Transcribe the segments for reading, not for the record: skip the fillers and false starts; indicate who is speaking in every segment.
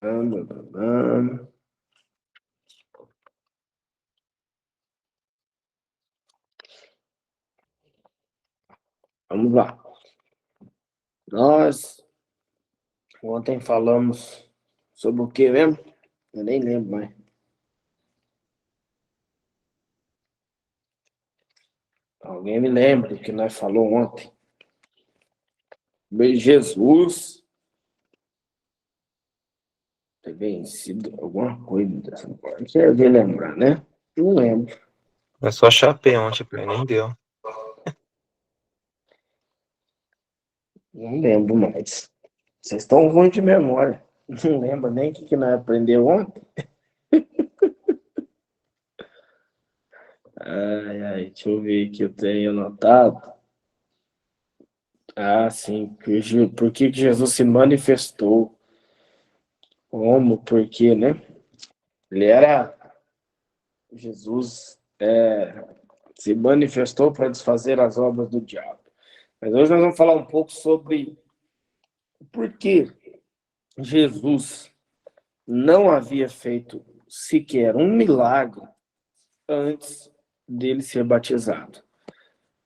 Speaker 1: Vamos lá. Nós ontem falamos sobre o que mesmo? Eu nem lembro mais. Alguém me lembra do que nós falou ontem? Jesus ter vencido alguma coisa dessa forma. Quer ver lembrar, né? Não lembro.
Speaker 2: É só chapei ontem, pai, nem deu.
Speaker 1: Não lembro mais. Vocês estão ruins de memória. Não lembro nem o que nós aprendeu ontem. Ai, deixa eu ver que eu tenho anotado. Sim. Por que Jesus se manifestou? Como? Por quê, né? Ele era... Jesus se manifestou para desfazer as obras do diabo. Mas hoje nós vamos falar um pouco sobre por que Jesus não havia feito sequer um milagre antes dele ser batizado.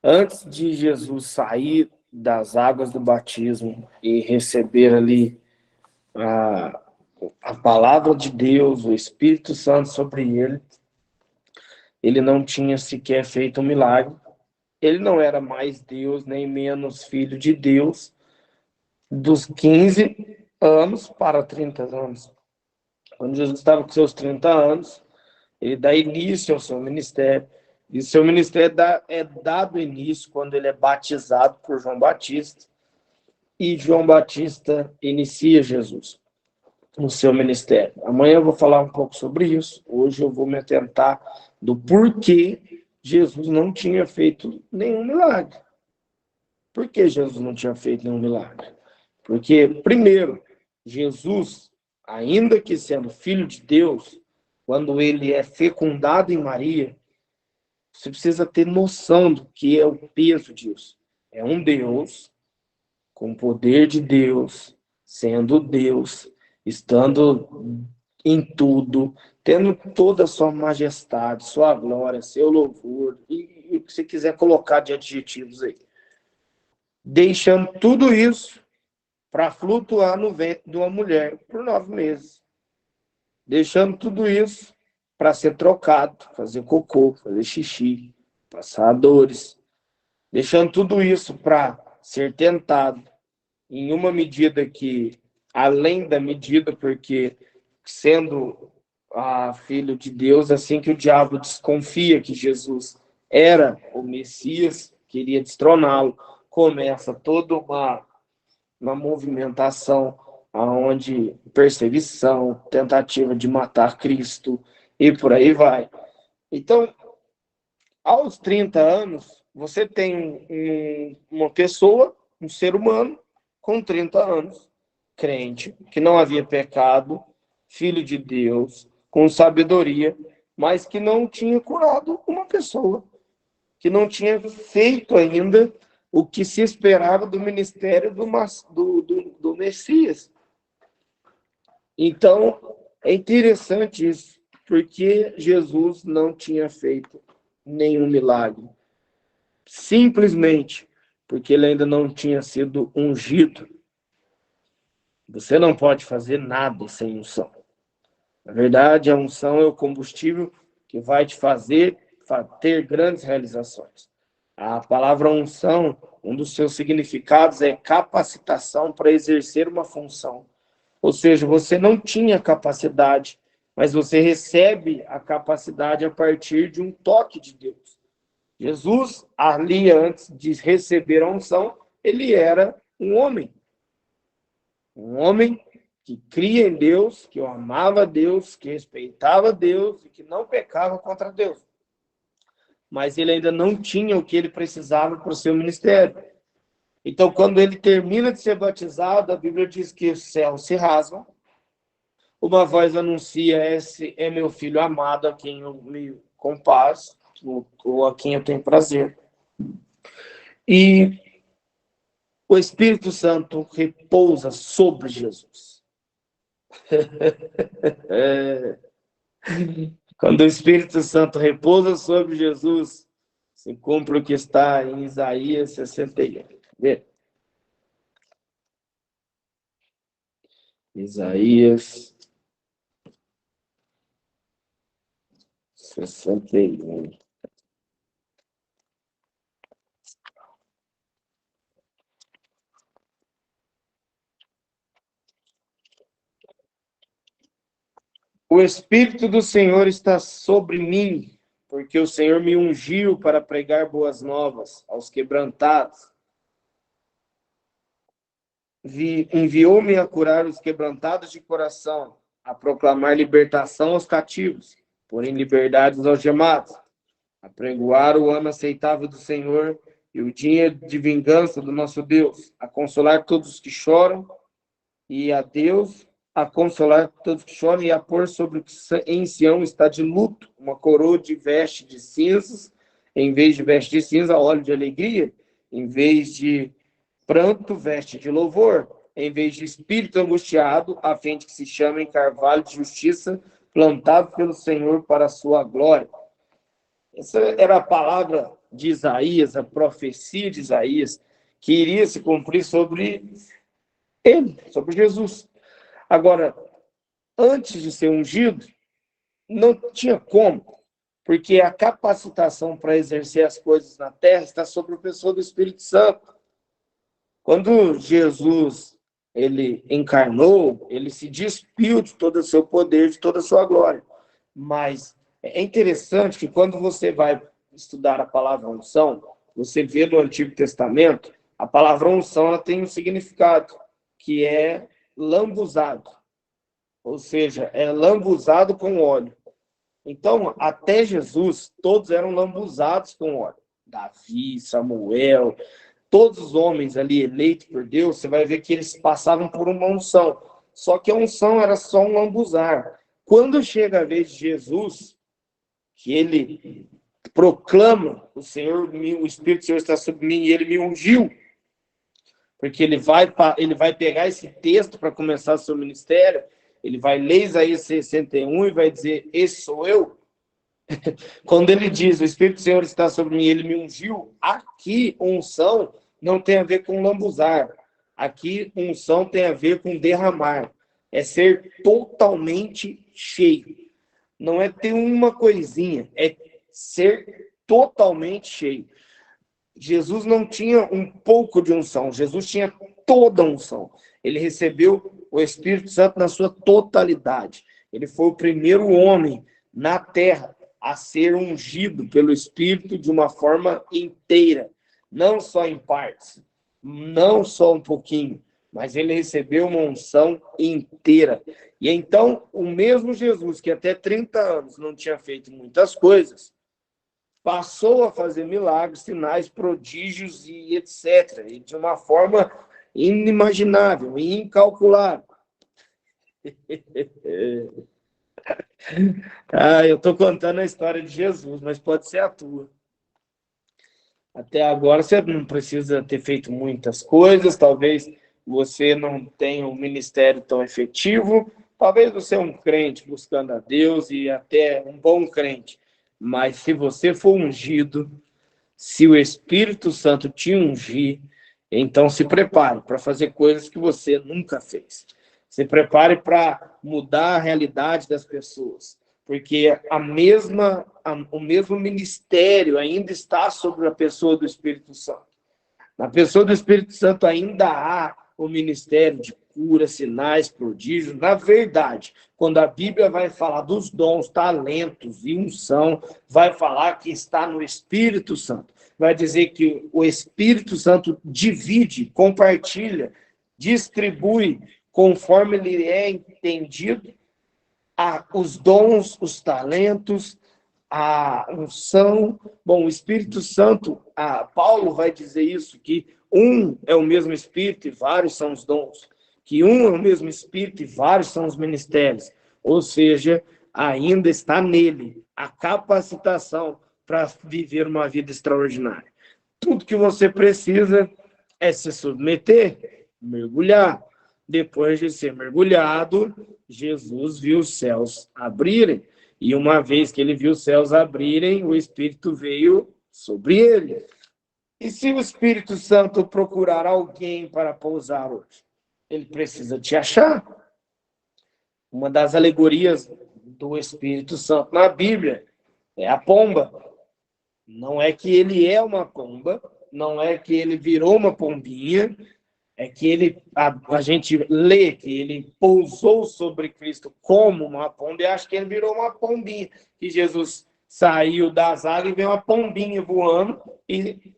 Speaker 1: Antes de Jesus sair das águas do batismo e receber ali a palavra de Deus, o Espírito Santo sobre ele não tinha sequer feito um milagre. Ele não era mais Deus, nem menos filho de Deus, dos 15 anos para 30 anos. Quando Jesus estava com seus 30 anos, ele dá início ao seu ministério. E seu ministério é dado início quando ele é batizado por João Batista. E João Batista inicia Jesus no seu ministério. Amanhã eu vou falar um pouco sobre isso. Hoje eu vou me atentar do porquê Jesus não tinha feito nenhum milagre. Por que Jesus não tinha feito nenhum milagre? Porque, primeiro, Jesus, ainda que sendo filho de Deus, quando ele é fecundado em Maria, você precisa ter noção do que é o peso disso. É um Deus, com o poder de Deus, sendo Deus, estando em tudo, tendo toda a sua majestade, sua glória, seu louvor, e o que você quiser colocar de adjetivos aí. Deixando tudo isso para flutuar no ventre de uma mulher por 9 meses. Deixando tudo isso para ser trocado, fazer cocô, fazer xixi, passar dores. Deixando tudo isso para ser tentado em uma medida que, além da medida, porque sendo filho de Deus, assim que o diabo desconfia que Jesus era o Messias, queria destroná-lo, começa toda uma movimentação onde perseguição, tentativa de matar Cristo e por aí vai. Então, aos 30 anos, você tem uma pessoa, um ser humano, com 30 anos, crente, que não havia pecado, filho de Deus, com sabedoria, mas que não tinha curado uma pessoa, que não tinha feito ainda o que se esperava do ministério do Messias. Então, é interessante isso, porque Jesus não tinha feito nenhum milagre. Simplesmente porque ele ainda não tinha sido ungido. Você não pode fazer nada sem unção. Na verdade, a unção é o combustível que vai te fazer ter grandes realizações. A palavra unção, um dos seus significados é capacitação para exercer uma função. Ou seja, você não tinha capacidade, mas você recebe a capacidade a partir de um toque de Deus. Jesus, ali antes de receber a unção, ele era um homem. Um homem que cria em Deus, que amava Deus, que respeitava Deus e que não pecava contra Deus. Mas ele ainda não tinha o que ele precisava para o seu ministério. Então, quando ele termina de ser batizado, a Bíblia diz que os céus se rasgam, uma voz anuncia: esse é meu filho amado, a quem eu me compasso, ou a quem eu tenho prazer. E o Espírito Santo repousa sobre Jesus. Quando o Espírito Santo repousa sobre Jesus, se cumpre o que está em Isaías 61. Isaías 61. O Espírito do Senhor está sobre mim, porque o Senhor me ungiu para pregar boas novas aos quebrantados. Enviou-me a curar os quebrantados de coração, a proclamar libertação aos cativos, porém liberdade aos algemados, a pregoar o ano aceitável do Senhor e o dia de vingança do nosso Deus, a consolar todos os que choram e a Deus a consolar todos que choram e a pôr sobre o que em Sião está de luto, uma coroa de veste de cinzas, em vez de veste de cinza, óleo de alegria, em vez de pranto, veste de louvor, em vez de espírito angustiado, a fim de que se chamem carvalho de justiça, plantado pelo Senhor para a sua glória. Essa era a palavra de Isaías, a profecia de Isaías, que iria se cumprir sobre ele, sobre Jesus. Agora, antes de ser ungido, não tinha como, porque a capacitação para exercer as coisas na terra está sobre a pessoa do Espírito Santo. Quando Jesus ele encarnou, ele se despiu de todo o seu poder, de toda a sua glória. Mas é interessante que quando você vai estudar a palavra unção, você vê no Antigo Testamento, a palavra unção ela tem um significado, que é lambuzado. Ou seja, é lambuzado com óleo. Então, até Jesus, todos eram lambuzados com óleo. Davi, Samuel, todos os homens ali eleitos por Deus, você vai ver que eles passavam por uma unção. Só que a unção era só um lambuzar. Quando chega a vez de Jesus, que ele proclama, o Espírito do Senhor está sobre mim e ele me ungiu, porque ele vai pegar esse texto para começar seu ministério, ele vai ler Isaías 61 e vai dizer, esse sou eu. Quando ele diz, o Espírito do Senhor está sobre mim, ele me ungiu, aqui unção não tem a ver com lambuzar. Aqui unção tem a ver com derramar. É ser totalmente cheio. Não é ter uma coisinha, é ser totalmente cheio. Jesus não tinha um pouco de unção, Jesus tinha toda a unção. Ele recebeu o Espírito Santo na sua totalidade. Ele foi o primeiro homem na terra a ser ungido pelo Espírito de uma forma inteira, não só em partes, não só um pouquinho, mas ele recebeu uma unção inteira. E então, o mesmo Jesus, que até 30 anos não tinha feito muitas coisas, passou a fazer milagres, sinais, prodígios e etc. E de uma forma inimaginável e incalculável. Eu estou contando a história de Jesus, mas pode ser a tua. Até agora você não precisa ter feito muitas coisas, talvez você não tenha um ministério tão efetivo, talvez você é um crente buscando a Deus e até um bom crente, mas se você for ungido, se o Espírito Santo te ungir, então se prepare para fazer coisas que você nunca fez. Se prepare para mudar a realidade das pessoas, porque o mesmo ministério ainda está sobre a pessoa do Espírito Santo. Na pessoa do Espírito Santo ainda há o ministério de cura, sinais, prodígios. Na verdade, quando a Bíblia vai falar dos dons, talentos e unção, vai falar que está no Espírito Santo. Vai dizer que o Espírito Santo divide, compartilha, distribui, conforme ele é entendido, os dons, os talentos, a unção. Bom, o Espírito Santo, Paulo vai dizer isso, que um é o mesmo Espírito e vários são os dons. Que um é o mesmo Espírito e vários são os ministérios. Ou seja, ainda está nele a capacitação para viver uma vida extraordinária. Tudo que você precisa é se submeter, mergulhar, depois de ser mergulhado, Jesus viu os céus abrirem. E uma vez que ele viu os céus abrirem, o Espírito veio sobre ele. E se o Espírito Santo procurar alguém para pousar hoje? Ele precisa te achar. Uma das alegorias do Espírito Santo na Bíblia é a pomba. Não é que ele é uma pomba, não é que ele virou uma pombinha, é que a gente lê que ele pousou sobre Cristo como uma pomba e acha que ele virou uma pombinha. Que Jesus saiu das águas e veio uma pombinha voando e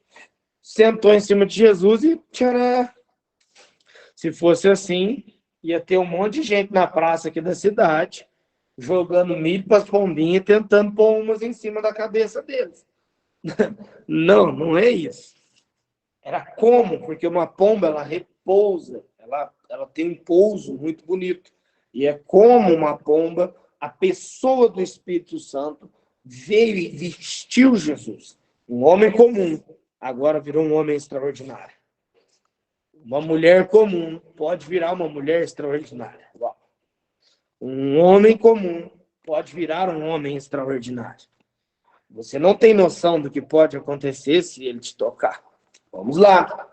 Speaker 1: sentou em cima de Jesus e tcharam. Se fosse assim, ia ter um monte de gente na praça aqui da cidade jogando milho para as pombinhas, tentando pôr umas em cima da cabeça deles. Não, não é isso. Era como, porque uma pomba, ela repousa, ela tem um pouso muito bonito. E é como uma pomba, a pessoa do Espírito Santo veio e vestiu Jesus. Um homem comum, agora virou um homem extraordinário. Uma mulher comum pode virar uma mulher extraordinária. Um homem comum pode virar um homem extraordinário. Você não tem noção do que pode acontecer se ele te tocar. Vamos lá.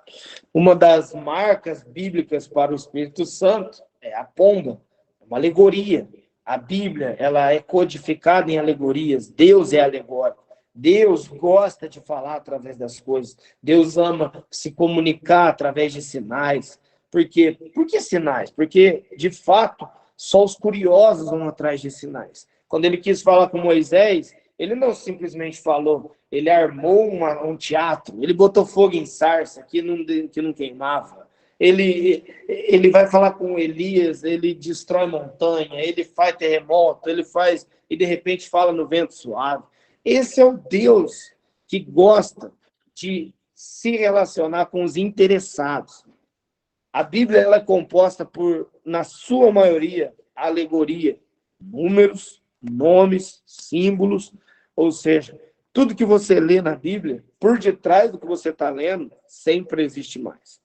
Speaker 1: Uma das marcas bíblicas para o Espírito Santo é a pomba, é uma alegoria. A Bíblia, ela é codificada em alegorias. Deus é alegórico. Deus gosta de falar através das coisas. Deus ama se comunicar através de sinais. Por quê? Por que sinais? Porque, de fato, só os curiosos vão atrás de sinais. Quando ele quis falar com Moisés, ele não simplesmente falou, ele armou um teatro, ele botou fogo em sarça que não queimava. Ele vai falar com Elias, ele destrói montanha, ele faz terremoto, ele faz, e de repente fala no vento suave. Esse é o Deus que gosta de se relacionar com os interessados. A Bíblia ela é composta por, na sua maioria, alegoria, números, nomes, símbolos, ou seja, tudo que você lê na Bíblia, por detrás do que você está lendo, sempre existe mais.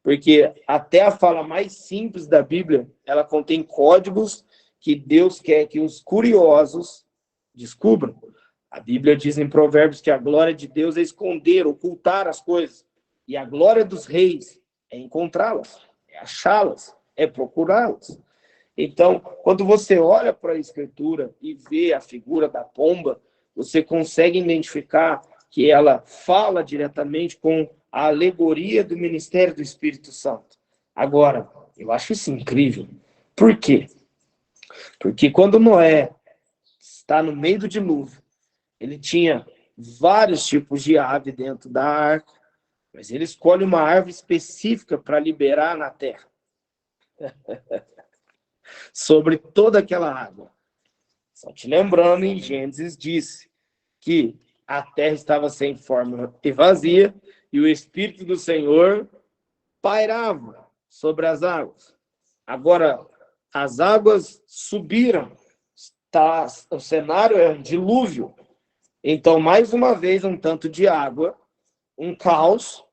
Speaker 1: Porque até a fala mais simples da Bíblia, ela contém códigos que Deus quer que os curiosos descubram. A Bíblia diz em Provérbios que a glória de Deus é esconder, ocultar as coisas. E a glória dos reis é encontrá-las, é achá-las, é procurá-las. Então, quando você olha para a Escritura e vê a figura da pomba, você consegue identificar que ela fala diretamente com a alegoria do ministério do Espírito Santo. Agora, eu acho isso incrível. Por quê? Porque quando Noé está no meio do dilúvio, ele tinha vários tipos de ave dentro da arca, mas ele escolhe uma árvore específica para liberar na terra. Sobre toda aquela água. Só te lembrando, em Gênesis disse que a terra estava sem forma e vazia, e o Espírito do Senhor pairava sobre as águas. Agora, as águas subiram, o cenário é um dilúvio. Então, mais uma vez, um tanto de água, um caos,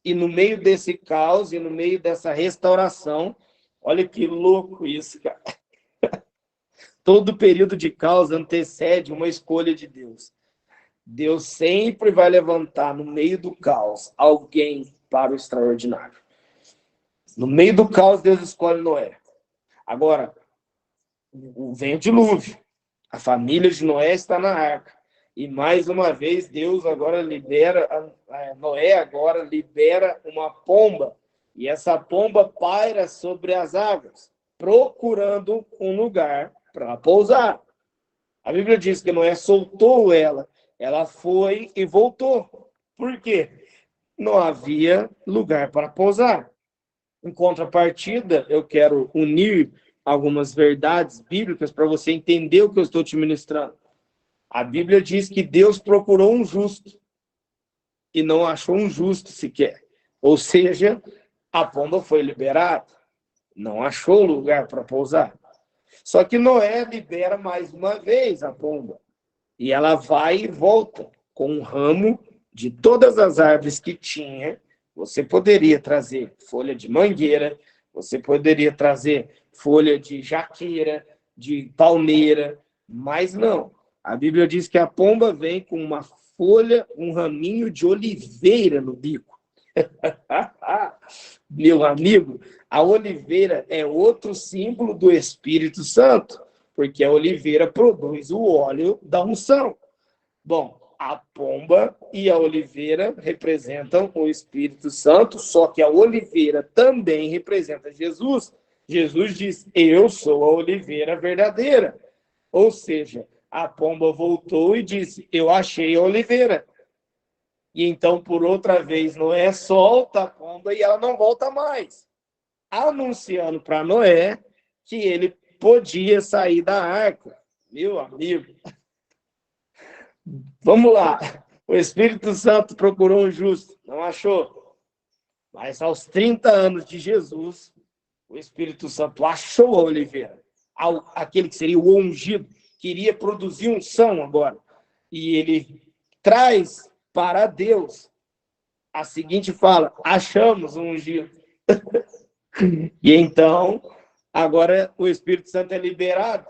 Speaker 1: e no meio desse caos, e no meio dessa restauração, olha que louco isso, cara. Todo período de caos antecede uma escolha de Deus. Deus sempre vai levantar no meio do caos alguém para o extraordinário. No meio do caos, Deus escolhe Noé. Agora, vem o dilúvio. A família de Noé está na arca. E mais uma vez, Deus agora libera, Noé agora libera uma pomba. E essa pomba paira sobre as águas, procurando um lugar para pousar. A Bíblia diz que Noé soltou ela. Ela foi e voltou. Por quê? Não havia lugar para pousar. Em contrapartida, eu quero unir algumas verdades bíblicas para você entender o que eu estou te ministrando. A Bíblia diz que Deus procurou um justo e não achou um justo sequer. Ou seja, a pomba foi liberada, não achou lugar para pousar. Só que Noé libera mais uma vez a pomba. E ela vai e volta com um ramo de todas as árvores que tinha. Você poderia trazer folha de mangueira, Você poderia trazer folha de jaqueira, de palmeira, mas não. A Bíblia diz que a pomba vem com uma folha, um raminho de oliveira no bico. Meu amigo, a oliveira é outro símbolo do Espírito Santo, porque a oliveira produz o óleo da unção. Bom, a pomba e a oliveira representam o Espírito Santo, só que a oliveira também representa Jesus. Jesus diz: eu sou a oliveira verdadeira. Ou seja, a pomba voltou e disse: eu achei a oliveira. E então, por outra vez, Noé solta a pomba e ela não volta mais, anunciando para Noé que ele podia sair da arca. Meu amigo, vamos lá. O Espírito Santo procurou um justo, não achou. Mas aos 30 anos de Jesus, o Espírito Santo achou a oliveira, aquele que seria o ungido, queria produzir unção agora. E ele traz para Deus a seguinte fala: achamos um ungido. E então, agora o Espírito Santo é liberado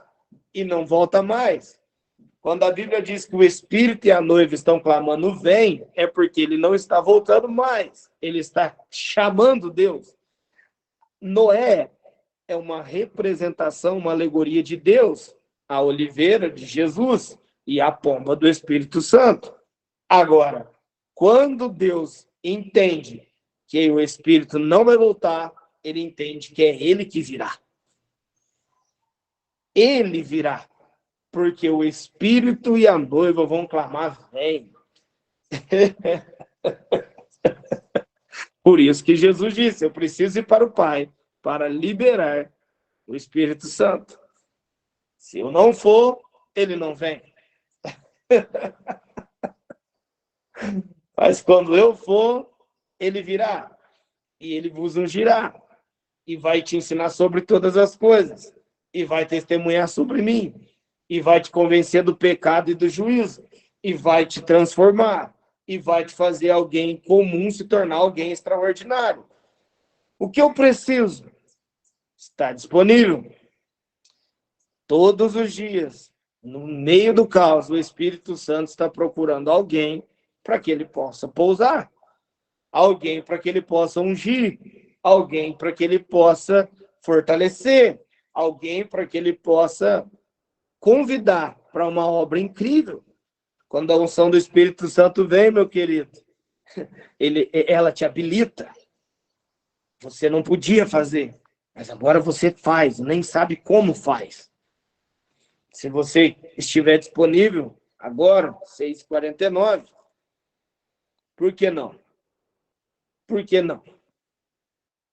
Speaker 1: e não volta mais. Quando a Bíblia diz que o Espírito e a noiva estão clamando vem, é porque ele não está voltando mais. Ele está chamando Deus. Noé é uma representação, uma alegoria de Deus, a oliveira de Jesus e a pomba do Espírito Santo. Agora, quando Deus entende que o Espírito não vai voltar, ele entende que é ele que virá. Ele virá, porque o Espírito e a noiva vão clamar, vem. Por isso que Jesus disse: eu preciso ir para o Pai para liberar o Espírito Santo. Se eu não for, ele não vem. Mas quando eu for, ele virá. E ele vos ungirá. E vai te ensinar sobre todas as coisas. E vai testemunhar sobre mim. E vai te convencer do pecado e do juízo. E vai te transformar. E vai te fazer alguém comum se tornar alguém extraordinário. O que eu preciso? Está disponível. Todos os dias, no meio do caos, o Espírito Santo está procurando alguém para que ele possa pousar. Alguém para que ele possa ungir. Alguém para que ele possa fortalecer. Alguém para que ele possa convidar para uma obra incrível. Quando a unção do Espírito Santo vem, meu querido, ela te habilita. Você não podia fazer, mas agora você faz, nem sabe como faz. Se você estiver disponível agora, 6h49, por que não? Por que não?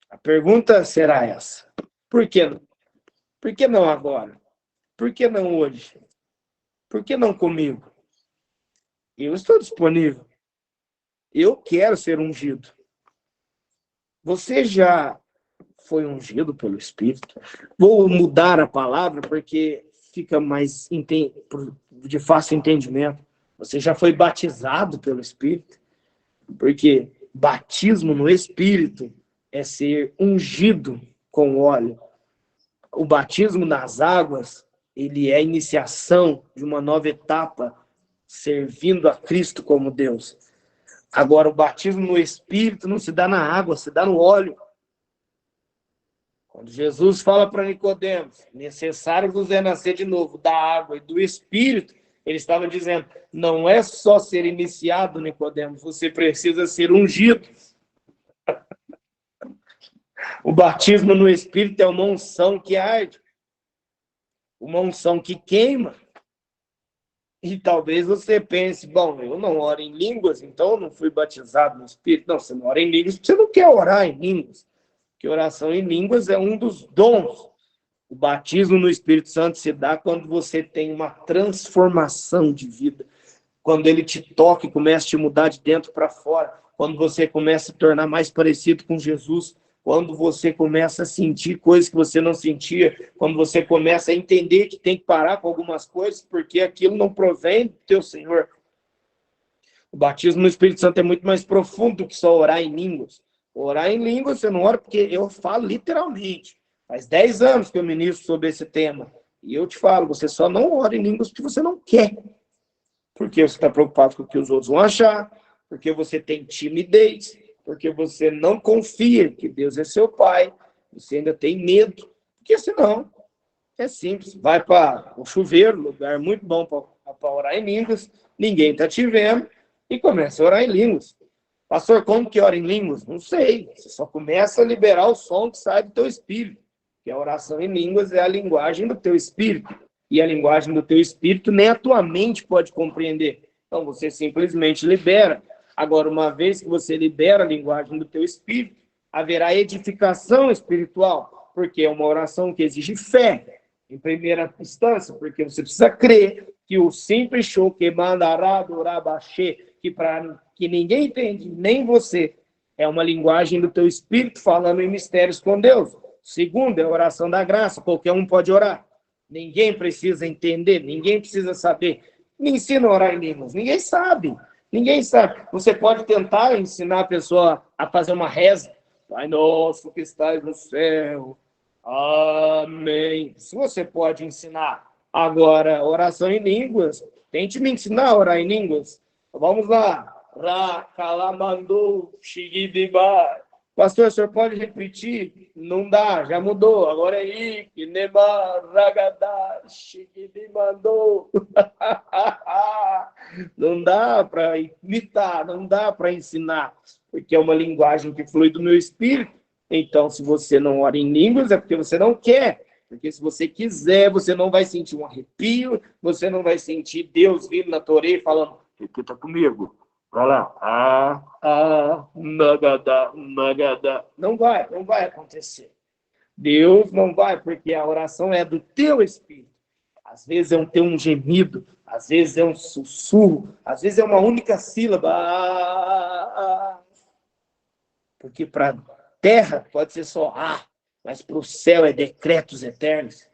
Speaker 1: A pergunta será essa: por que não? Por que não agora? Por que não hoje? Por que não comigo? Eu estou disponível. Eu quero ser ungido. Você já foi ungido pelo Espírito? Vou mudar a palavra porque fica mais de fácil entendimento. Você já foi batizado pelo Espírito? Porque batismo no Espírito é ser ungido com óleo. O batismo nas águas, ele é a iniciação de uma nova etapa, servindo a Cristo como Deus. Agora, o batismo no Espírito não se dá na água, se dá no óleo. Quando Jesus fala para Nicodemos, necessário vos é nascer de novo da água e do Espírito, ele estava dizendo, não é só ser iniciado, Nicodemos, você precisa ser ungido. O batismo no Espírito é uma unção que arde, uma unção que queima. E talvez você pense, bom, eu não oro em línguas, então eu não fui batizado no Espírito. Não, você não ora em línguas, você não quer orar em línguas. Porque oração em línguas é um dos dons. O batismo no Espírito Santo se dá quando você tem uma transformação de vida. Quando ele te toca e começa a te mudar de dentro para fora. Quando você começa a se tornar mais parecido com Jesus. Quando você começa a sentir coisas que você não sentia, quando você começa a entender que tem que parar com algumas coisas, porque aquilo não provém do teu Senhor. O batismo no Espírito Santo é muito mais profundo do que só orar em línguas. Orar em língua, você não ora, porque eu falo literalmente. Faz 10 anos que eu ministro sobre esse tema. E eu te falo, você só não ora em línguas porque você não quer. Porque você está preocupado com o que os outros vão achar, porque você tem timidez, porque você não confia que Deus é seu pai, você ainda tem medo. Porque senão, é simples, vai para o chuveiro, lugar muito bom para orar em línguas, ninguém está te vendo, e começa a orar em línguas. Pastor, como que ora em línguas? Não sei, você só começa a liberar o som que sai do teu espírito, que a oração em línguas é a linguagem do teu espírito, e a linguagem do teu espírito nem a tua mente pode compreender, então você simplesmente libera. Agora, uma vez que você libera a linguagem do teu espírito, haverá edificação espiritual, porque é uma oração que exige fé, em primeira instância, porque você precisa crer que o simples show que mandará dorabaxê, que para que ninguém entende, nem você, é uma linguagem do teu espírito falando em mistérios com Deus. Segundo, é a oração da graça, qualquer um pode orar. Ninguém precisa entender, ninguém precisa saber. Me ensina a orar em línguas. Ninguém sabe. Ninguém sabe. Você pode tentar ensinar a pessoa a fazer uma reza. Pai nosso que estás no céu. Amém. Se você pode ensinar agora oração em línguas, tente me ensinar a orar em línguas. Vamos lá. Rakalamandou, Shigidiba. Pastor, o senhor pode repetir? Não dá, já mudou. Agora é Ikineba, Ragadá, Shigidimandou. Não dá para imitar, não dá para ensinar, porque é uma linguagem que flui do meu espírito. Então, se você não ora em línguas, é porque você não quer. Porque se você quiser, você não vai sentir um arrepio, você não vai sentir Deus vindo na tua orelha falando, repita comigo. Vai lá. Nagadá, nagadá. Não vai acontecer. Deus não vai, porque a oração é do teu espírito. Às vezes é um gemido, às vezes é um sussurro, às vezes é uma única sílaba. Porque para a terra pode ser só mas para o céu é decretos eternos.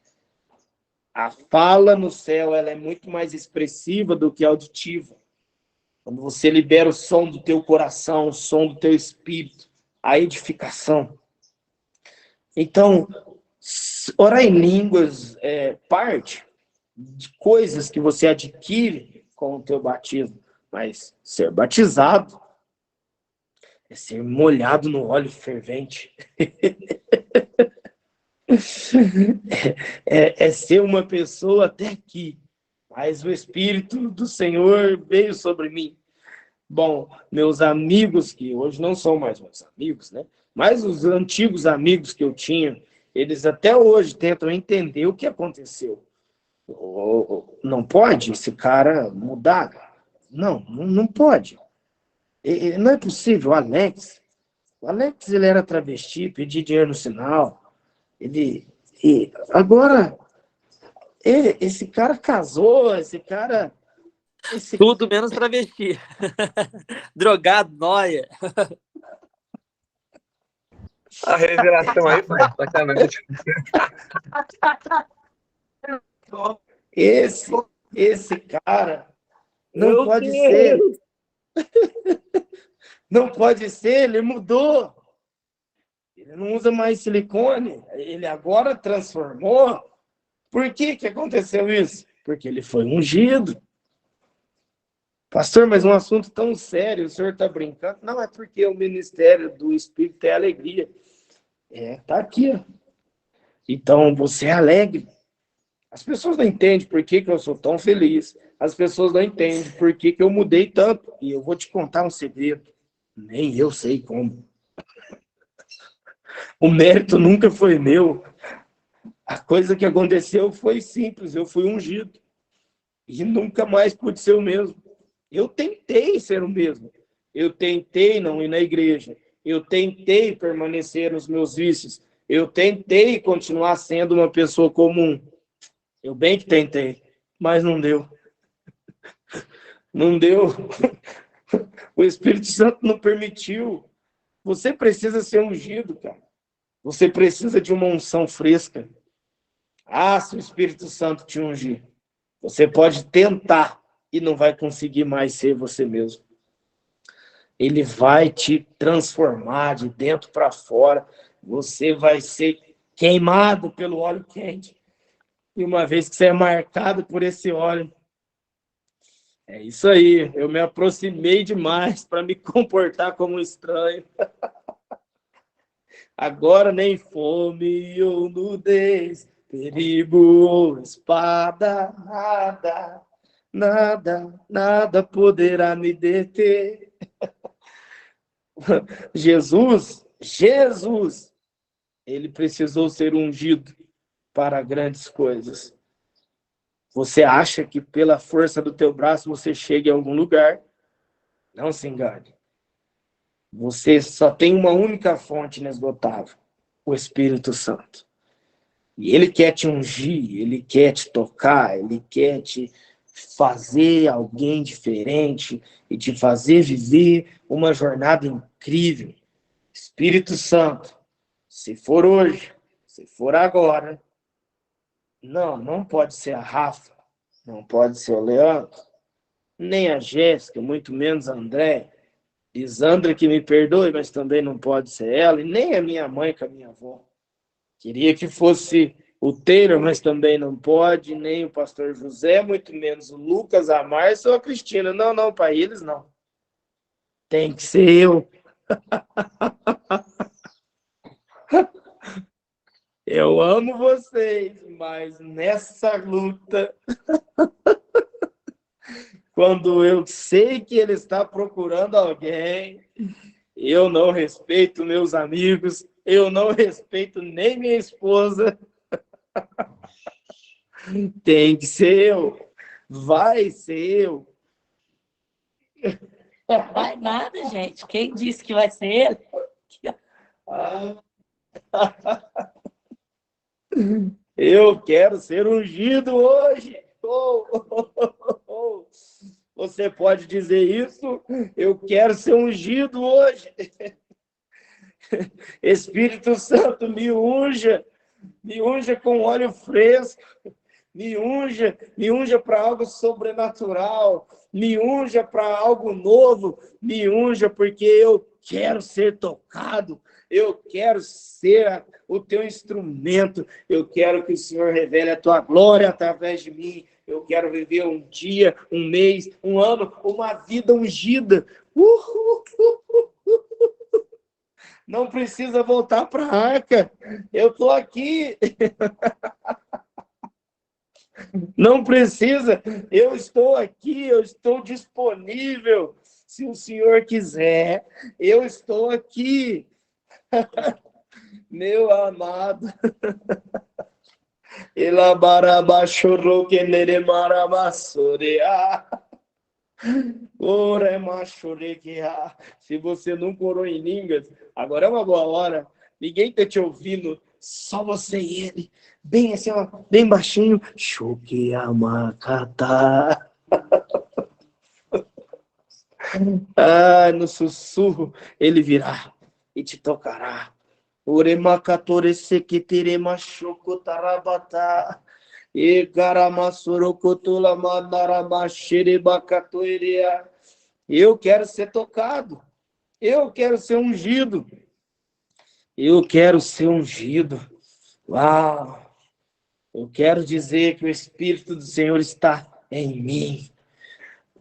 Speaker 1: A fala no céu ela é muito mais expressiva do que auditiva. Quando você libera o som do teu coração, o som do teu espírito, a edificação. Então, orar em línguas é parte de coisas que você adquire com o teu batismo. Mas ser batizado é ser molhado no óleo fervente. É ser uma pessoa até aqui. Mas o Espírito do Senhor veio sobre mim. Bom, meus amigos, que hoje não são mais meus amigos, né? Mas os antigos amigos que eu tinha, eles até hoje tentam entender o que aconteceu. Não pode esse cara mudar? Não pode. Não é possível. O Alex ele era travesti, pedia dinheiro no sinal. Agora, esse cara casou,
Speaker 3: Tudo menos travesti. Drogado, nóia.
Speaker 2: A revelação aí, pai, sacanagem.
Speaker 1: Esse cara não pode ser. Não pode ser, ele mudou. Ele não usa mais silicone, ele agora transformou. Por que aconteceu isso? Porque ele foi ungido. Pastor, mas um assunto tão sério, o senhor está brincando? Não, é porque o ministério do Espírito é alegria. Tá aqui. Ó. Então, você é alegre. As pessoas não entendem por que eu sou tão feliz. As pessoas não entendem por que eu mudei tanto. E eu vou te contar um segredo. Nem eu sei como. O mérito nunca foi meu. A coisa que aconteceu foi simples. Eu fui ungido. E nunca mais pude ser o mesmo. Eu tentei ser o mesmo. Eu tentei não ir na igreja. Eu tentei permanecer nos meus vícios. Eu tentei continuar sendo uma pessoa comum. Eu bem que tentei, mas não deu. Não deu. O Espírito Santo não permitiu. Você precisa ser ungido, cara. Você precisa de uma unção fresca. Se o Espírito Santo te ungir, você pode tentar e não vai conseguir mais ser você mesmo. Ele vai te transformar de dentro para fora. Você vai ser queimado pelo óleo quente. E uma vez que você é marcado por esse óleo, é isso aí. Eu me aproximei demais para me comportar como um estranho. Agora nem fome ou nudez, perigo ou espada, nada poderá me deter. Jesus, ele precisou ser ungido para grandes coisas. Você acha que pela força do teu braço você chega em algum lugar? Não se engane. Você só tem uma única fonte inesgotável, o Espírito Santo. E ele quer te ungir, ele quer te tocar, ele quer te fazer alguém diferente e te fazer viver uma jornada incrível. Espírito Santo, se for hoje, se for agora, não pode ser a Rafa, não pode ser o Leandro, nem a Jéssica, muito menos a André, Lisandra, que me perdoe, mas também não pode ser ela, e nem a minha mãe com a minha avó. Queria que fosse o Taylor, mas também não pode, nem o pastor José, muito menos o Lucas, a Márcia ou a Cristina. Não, pai, eles não. Tem que ser eu. Eu amo vocês, mas nessa luta, quando eu sei que ele está procurando alguém, eu não respeito meus amigos, eu não respeito nem minha esposa. Tem que ser eu. Vai ser eu.
Speaker 4: Vai nada, gente. Quem disse que vai ser ele?
Speaker 1: Eu quero ser ungido hoje. Você pode dizer isso? Eu quero ser ungido hoje. Espírito Santo, me unja com óleo fresco. Me unja para algo sobrenatural, me unja para algo novo, me unja porque eu quero ser tocado, eu quero ser o teu instrumento, eu quero que o Senhor revele a tua glória através de mim, eu quero viver um dia, um mês, um ano, uma vida ungida. Não precisa voltar para a arca, eu estou aqui. Não precisa, eu estou aqui, eu estou disponível. Se o Senhor quiser, eu estou aqui. Meu amado. Se você não orou em línguas, agora é uma boa hora. Ninguém está te ouvindo, só você e ele. Bem assim, ó, bem baixinho. Shukiyamakata. No sussurro, ele virá e te tocará. Uremakatore sekitere mashoko tarabata. Egaramasurokotula mandaramashiribakatoiria. Eu quero ser tocado. Eu quero ser ungido. Eu quero ser ungido. Uau! Eu quero dizer que o Espírito do Senhor está em mim.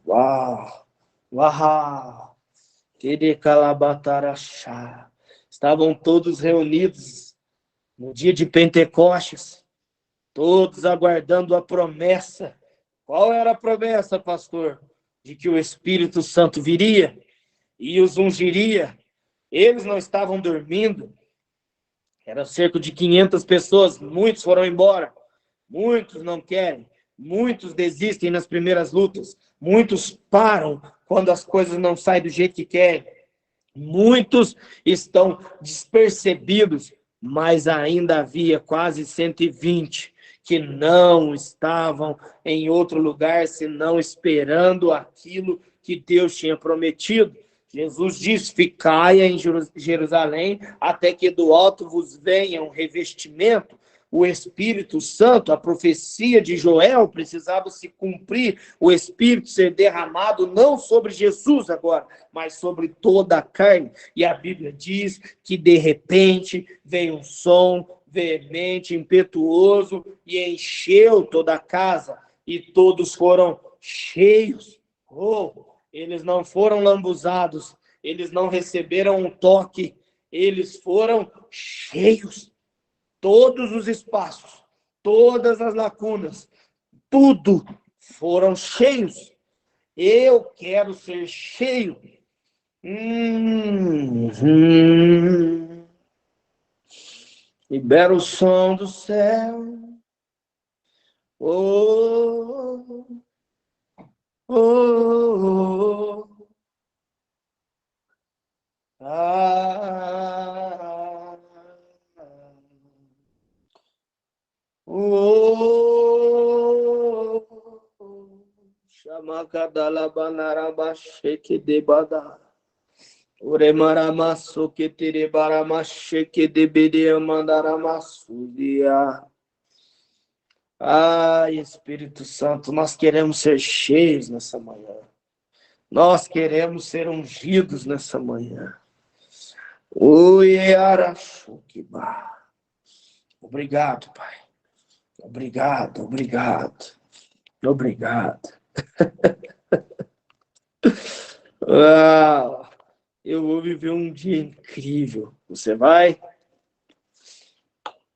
Speaker 1: Uau! Uau! Estavam todos reunidos no dia de Pentecostes, todos aguardando a promessa. Qual era a promessa, pastor? De que o Espírito Santo viria e os ungiria. Eles não estavam dormindo. Era cerca de 500 pessoas, muitos foram embora. Muitos não querem, muitos desistem nas primeiras lutas, muitos param quando as coisas não saem do jeito que querem, muitos estão despercebidos, mas ainda havia quase 120 que não estavam em outro lugar, senão esperando aquilo que Deus tinha prometido. Jesus diz: ficai em Jerusalém, até que do alto vos venha um revestimento, o Espírito Santo, a profecia de Joel precisava se cumprir, o Espírito ser derramado não sobre Jesus agora, mas sobre toda a carne. E a Bíblia diz que de repente veio um som veemente, impetuoso, e encheu toda a casa, e todos foram cheios. Eles não foram lambuzados, eles não receberam um toque, eles foram cheios. Todos os espaços, todas as lacunas, tudo foram cheios. Eu quero ser cheio. Libera o som do céu. Oh, oh, oh, oh. Ah, oh, chama kadala banaraba sheke de bada. Uremarama soke tere barama sheke de bede mandarama sudia. Ai, Espírito Santo, nós queremos ser cheios nessa manhã. Nós queremos ser ungidos nessa manhã. Obrigado, Pai. Obrigado, obrigado. Obrigado. Eu vou viver um dia incrível. Você vai?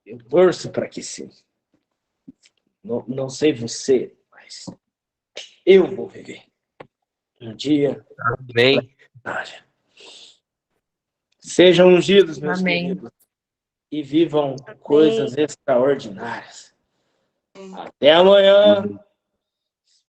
Speaker 1: Eu torço para que sim. Não sei você, mas eu vou viver um dia.
Speaker 2: Amém.
Speaker 1: Sejam ungidos, meus
Speaker 5: Amém.
Speaker 1: queridos, e vivam coisas extraordinárias. Até amanhã.